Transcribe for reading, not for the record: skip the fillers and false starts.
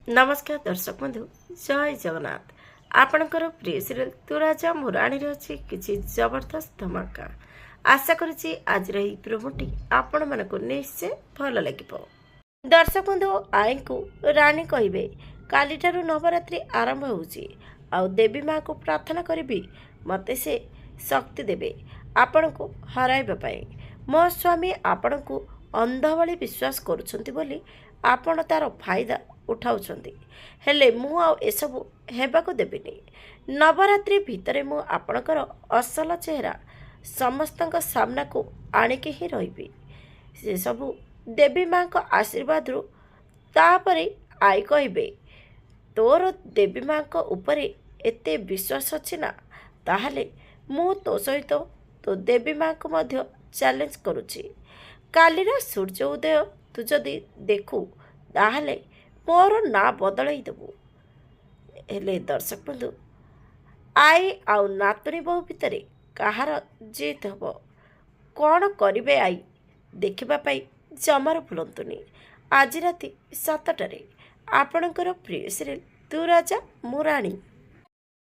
नमस्कार दर्शक बंधु जय जगन्नाथ। आपणकर प्रिय सीरियल तू राजा मुराणी अच्छी किसी जबरदस्त धमाका। आशा करुच्ची आज प्रोमोटी आपण मानक निश्चय भल लगे। दर्शक बंधु आई को राणी कहे काली नवरात्रि आरंभ हो देवी माँ को प्रार्थना करी मते से शक्ति देवे आपण को हराइबा। मो स्वामी आपण को अंध भली विश्वास करुछंती बोली आपण तार फायदा उठाउछंती हेले मु आ एसबु हेबाको देबिनी। नवरात्रि भितरे मु आपणकर असल चेहरा समस्तଙ୍କ सामना को आनिके ही रहिबी। से सबु देवी माँ को आशीर्वाद रु तापरे आई कहबे तोर देवी माँ को उपरे एते विश्वास अछि ना, ताहले मु तो सहित तो देवी माँ को मध्य चैलेंज करुछि। कालीर सूर्य उदय तू जदि देखु ताहले मोर ना बदलई देबू। हेले दर्शक बंधु आई आउ नातुनी बहु भितर कहार जीत हम कौन करिवे आई देखिबा पाई जमार भूलंतुनी। आज राति 7टारे आपणकर प्रिय सीरियल तू राजा मुराणी।